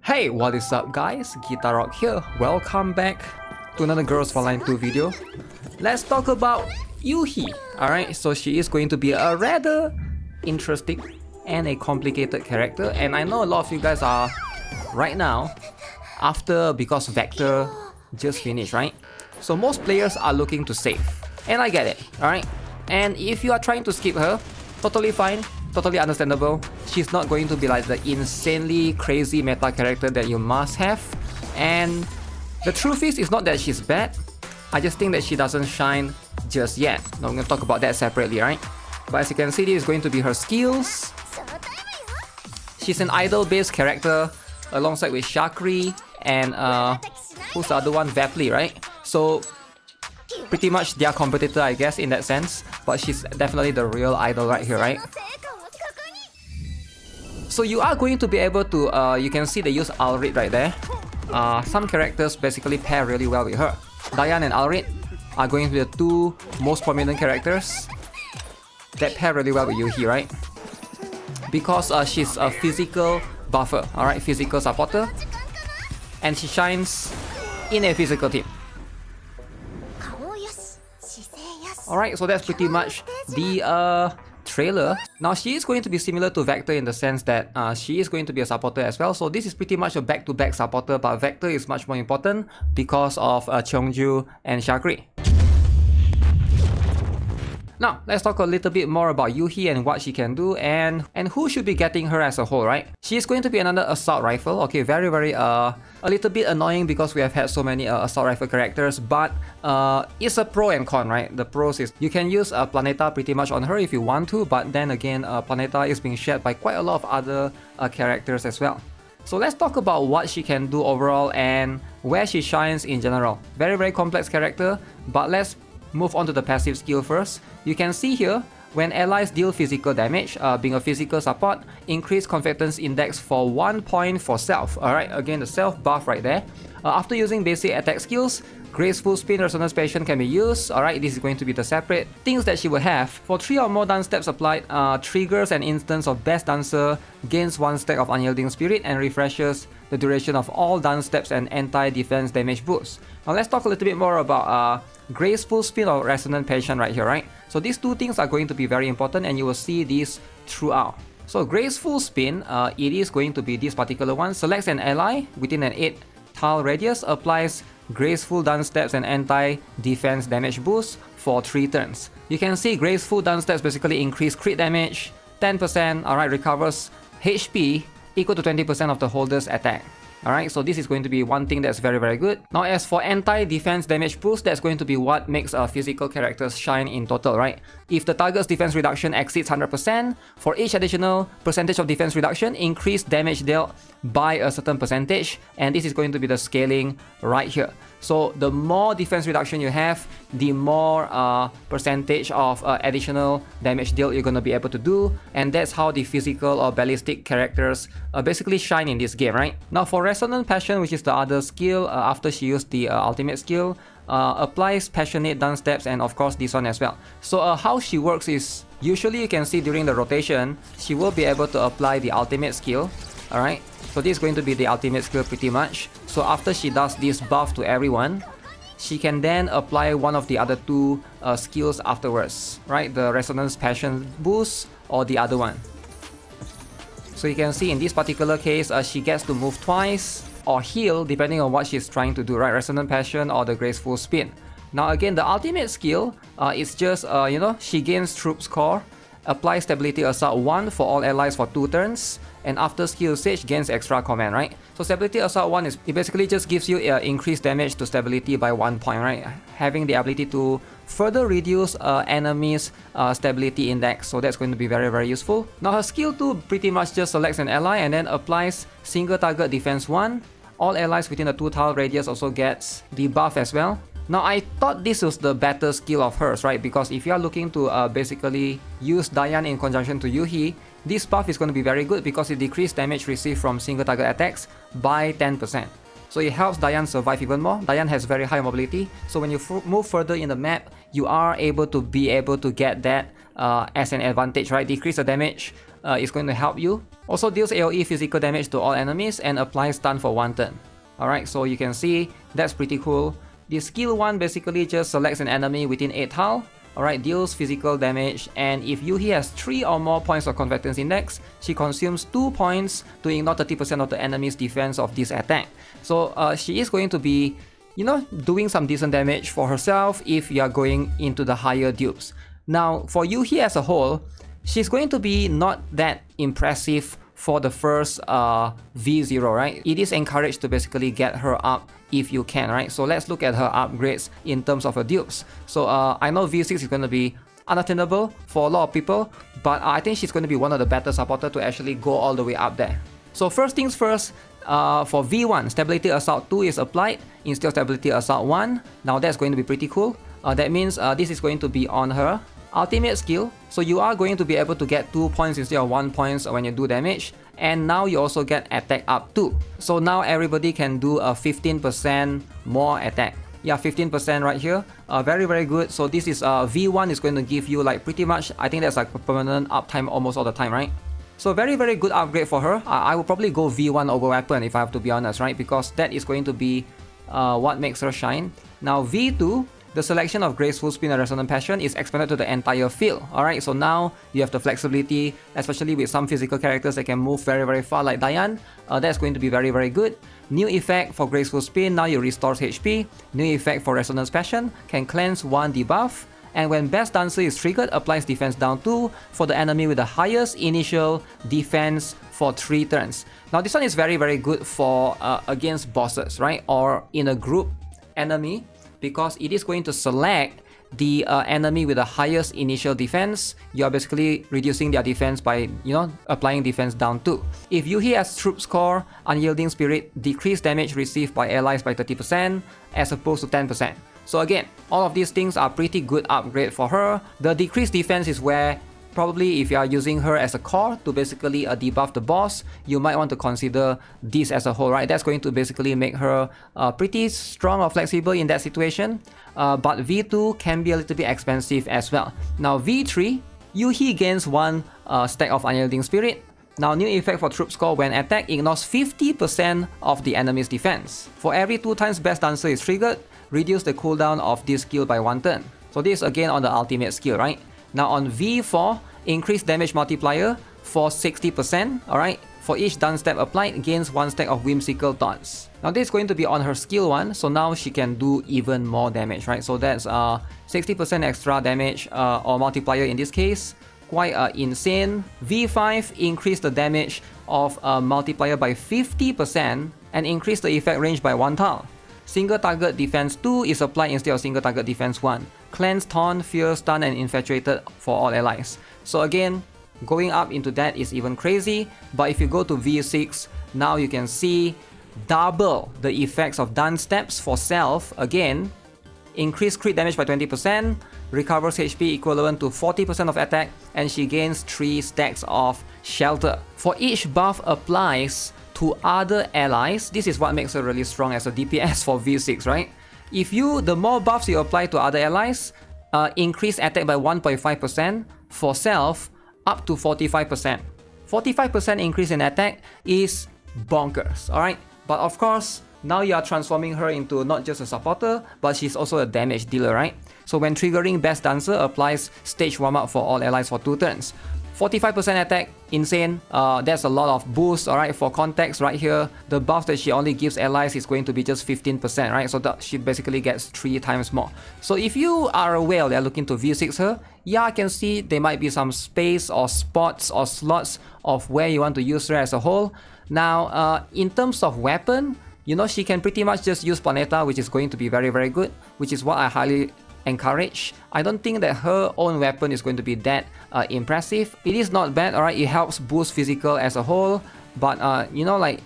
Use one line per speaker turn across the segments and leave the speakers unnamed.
Hey, what is up guys? GuitarRock here. Welcome back to another Girls Frontline 2 video. Let's talk about Yoohee. Alright, so she is going to be a rather interesting and a complicated character, and I know a lot of you guys are right now because Vector just finished, right? So most players are looking to save, and I get it, alright? And if you are trying to skip her, totally fine, totally understandable. She's not going to be like the insanely crazy meta character that you must have. And the truth is, it's not that she's bad, I just think that she doesn't shine just yet. Now I'm going to talk about that separately, right? But as you can see, this is going to be her skills. She's an idol-based character alongside with Shakri and who's the other one? Vertebrae, right? So pretty much their competitor, I guess, in that sense. But she's definitely the real idol right here, right? So you are going to be able to, you can see they use Alrid right there. Some characters basically pair really well with her. Diane and Alrid are going to be the two most prominent characters that pair really well with Yoohee, right? Because she's a physical buffer, alright, physical supporter. And she shines in a physical team. Alright, so that's pretty much the trailer. Now she is going to be similar to Vector in the sense that she is going to be a supporter as well. So this is pretty much a back-to-back supporter, but Vector is much more important because of Cheongju and Shakri. Now, let's talk a little bit more about Yoohee and what she can do and who should be getting her as a whole, right? She is going to be another assault rifle. Okay, very, a little bit annoying because we have had so many assault rifle characters, but it's a pro and con, right? The pros is you can use Planeta pretty much on her if you want to, but then again, Planeta is being shared by quite a lot of other characters as well. So let's talk about what she can do overall and where she shines in general. Very complex character, but let's move on to the passive skill first. You can see here, when allies deal physical damage, being a physical support, increase confidence index for 1 point for self. Alright, again the self buff right there. After using basic attack skills, graceful spin, resonance passion can be used. Alright, this is going to be the separate things that she will have. For 3 or more dance steps applied, triggers an instance of best dancer, gains 1 stack of unyielding spirit, and refreshes the duration of all dance steps and anti-defense damage boosts. Now let's talk a little bit more about graceful spin or resonant passion right here, right? So these two things are going to be very important, and you will see these throughout. So graceful spin, it is going to be this particular one. Selects an ally within an 8 tile radius, applies graceful dance steps and anti-defense damage boost for 3 turns. You can see graceful dance steps basically increase crit damage 10%, alright, recovers HP equal to 20% of the holder's attack. Alright, so this is going to be one thing that's very good. Now as for anti-defense damage boost, that's going to be what makes physical characters shine in total, right? If the target's defense reduction exceeds 100%, for each additional percentage of defense reduction, increase damage dealt by a certain percentage, and this is going to be the scaling right here. So the more defense reduction you have, the more percentage of additional damage dealt you're going to be able to do, and that's how the physical or ballistic characters basically shine in this game, right? Now for Resonant Passion, which is the other skill, after she used the ultimate skill, applies passionate dance steps, and of course this one as well. So how she works is, usually you can see during the rotation, she will be able to apply the ultimate skill. Alright, so this is going to be the ultimate skill pretty much. So after she does this buff to everyone, she can then apply one of the other 2 skills afterwards, right? The Resonance Passion boost or the other one. So you can see in this particular case, she gets to move twice or heal depending on what she's trying to do, right? Resonant Passion or the Graceful Spin. Now again, the ultimate skill is just, you know, she gains Troops Core, applies Stability Assault 1 for all allies for 2 turns, and after skill stage gains extra command, right? So Stability Assault 1 it basically just gives you increased damage to stability by 1 point, right? Having the ability to further reduce enemies' stability index, so that's going to be very useful. Now her skill 2 pretty much just selects an ally and then applies single target defense 1. All allies within the 2 tile radius also gets the buff as well. Now I thought this was the better skill of hers, right? Because if you are looking to basically use Diane in conjunction to Yoohee, this buff is going to be very good because it decreases damage received from single target attacks by 10%. So it helps Diane survive even more. Diane has very high mobility, so when you move further in the map, you are able to get that as an advantage, right? Decrease the damage is going to help you. Also deals AoE physical damage to all enemies and applies stun for 1 turn. Alright, so you can see that's pretty cool. The skill 1 basically just selects an enemy within 8 tile. Alright, deals physical damage, and if Yoohee has 3 or more points of combatants index, she consumes 2 points to ignore 30% of the enemy's defense of this attack. So she is going to be, you know, doing some decent damage for herself if you are going into the higher dupes. Now, for Yoohee as a whole, she's going to be not that impressive for the first V0, right? It is encouraged to basically get her up if you can, right? So let's look at her upgrades in terms of her dupes. So I know V6 is going to be unattainable for a lot of people, but I think she's going to be one of the better supporters to actually go all the way up there. So first things first, for V1, Stability Assault 2 is applied instead of Stability Assault 1. Now that's going to be pretty cool. That means this is going to be on her ultimate skill, so you are going to be able to get 2 points instead of 1 point when you do damage, and now you also get attack up 2. So now everybody can do a 15% more attack. Yeah, 15% right here. Very good. So this is V1 is going to give you like pretty much, I think that's like a permanent uptime almost all the time, right? So very good upgrade for her. I would probably go V1 over weapon if I have to be honest, right? Because that is going to be what makes her shine. Now V2, the selection of Graceful Spin and Resonant Passion is expanded to the entire field. Alright, so now you have the flexibility, especially with some physical characters that can move very far like Diane. That's going to be very good. New effect for Graceful Spin, now you restores HP. New effect for Resonance Passion, can cleanse 1 debuff. And when Best Dancer is triggered, applies defense down 2 for the enemy with the highest initial defense for 3 turns. Now this one is very good for against bosses, right? Or in a group enemy, because it is going to select the enemy with the highest initial defense. You are basically reducing their defense by, you know, applying defense down 2. If Yoohee has Troop Score, Unyielding Spirit, decrease damage received by allies by 30% as opposed to 10%. So again, all of these things are pretty good upgrade for her. The decreased defense is where probably if you are using her as a core to basically debuff the boss, you might want to consider this as a whole, right? That's going to basically make her pretty strong or flexible in that situation. But V2 can be a little bit expensive as well. Now V3, Yoohee gains 1 stack of Unyielding Spirit. Now new effect for Troop Score, when attack ignores 50% of the enemy's defense. For every 2 times Best Dancer is triggered, reduce the cooldown of this skill by 1 turn. So this is again on the ultimate skill, right? Now on V4, increase damage multiplier for 60%, alright? For each done step applied, gains 1 stack of Whimsical Thoughts. Now this is going to be on her skill 1, so now she can do even more damage, right? So that's 60% extra damage or multiplier in this case. Quite insane. V5, increase the damage of multiplier by 50% and increase the effect range by 1 tile. Single target defense 2 is applied instead of single target defense 1. Cleanse, Taunt, Fear, Stun and Infatuated for all allies. So again, going up into that is even crazy, but if you go to V6, now you can see double the effects of done steps for self. Again, increase crit damage by 20%, recovers HP equivalent to 40% of attack, and she gains 3 stacks of shelter. For each buff applies to other allies, this is what makes her really strong as a DPS for V6, right? If the more buffs you apply to other allies, increase attack by 1.5%, for self, up to 45%. 45% increase in attack is bonkers, alright? But of course, now you are transforming her into not just a supporter, but she's also a damage dealer, right? So when triggering Best Dancer, applies stage warm up for all allies for 2 turns. 45% attack, insane. That's a lot of boost, alright? For context right here, the buff that she only gives allies is going to be just 15%, right? So that she basically gets 3 times more. So if you are a whale that are looking to V6 her, yeah, I can see there might be some space or spots or slots of where you want to use her as a whole. Now, in terms of weapon, you know, she can pretty much just use Planeta, which is going to be very good, which is what I highly encourage. I don't think that her own weapon is going to be that impressive. It is not bad, alright, it helps boost physical as a whole, but you know, like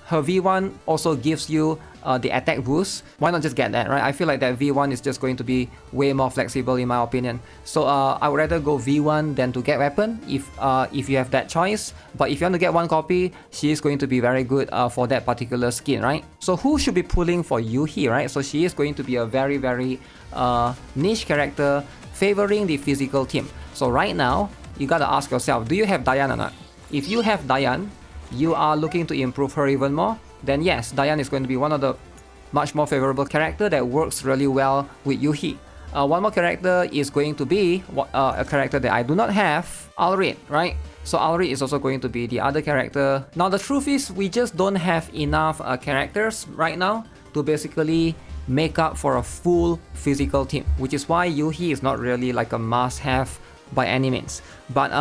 her V1 also gives you the attack boost. Why not just get that, right? I feel like that V1 is just going to be way more flexible in my opinion. So I would rather go V1 than to get weapon if you have that choice. But if you want to get 1 copy, she is going to be very good for that particular skin, right? So who should be pulling for Yoohee, right? So she is going to be a very niche character favoring the physical team. So right now, you gotta ask yourself, do you have Diane or not? if you have Diane, you are looking to improve her even more, then yes, Diane is going to be one of the much more favorable character that works really well with Yoohee. One more character is going to be a character that I do not have, Alrid, right? So Alrid is also going to be the other character. Now the truth is, we just don't have enough characters right now to basically make up for a full physical team, which is why Yoohee is not really like a must-have by any means. But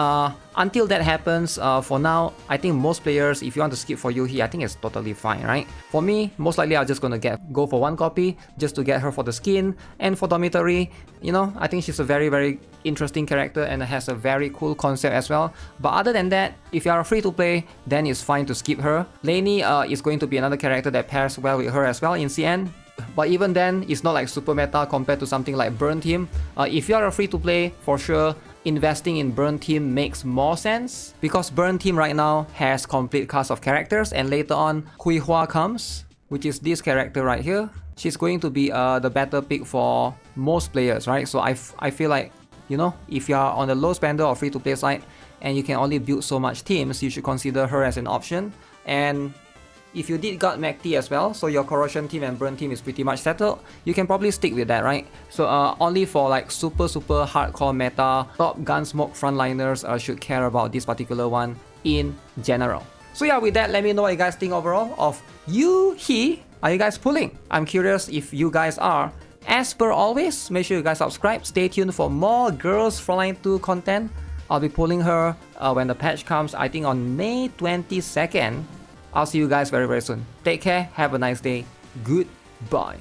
until that happens, for now, I think most players, if you want to skip for Yoohee, I think it's totally fine, right? For me, most likely I'm just gonna go for one copy just to get her for the skin. And for Dormitory, you know, I think she's a very interesting character and has a very cool concept as well. But other than that, if you are free to play, then it's fine to skip her. Lainey is going to be another character that pairs well with her as well in CN. But even then, it's not like super meta compared to something like Burn Team. If you are a free to play, for sure, investing in Burn Team makes more sense, because Burn Team right now has complete cast of characters, and later on Kui Hua comes, which is this character right here. She's going to be the better pick for most players, right? So I feel like, you know, if you are on the low spender or free to play side and you can only build so much teams, you should consider her as an option. And if you did got MACT as well, so your Corrosion team and Burn team is pretty much settled, you can probably stick with that, right? So only for like super hardcore meta, top Gunsmoke frontliners should care about this particular one in general. So yeah, with that, let me know what you guys think overall of Yoohee. Are you guys pulling? I'm curious if you guys are. As per always, make sure you guys subscribe, stay tuned for more Girls Frontline 2 content. I'll be pulling her when the patch comes, I think on May 22nd. I'll see you guys very soon. Take care, have a nice day, goodbye.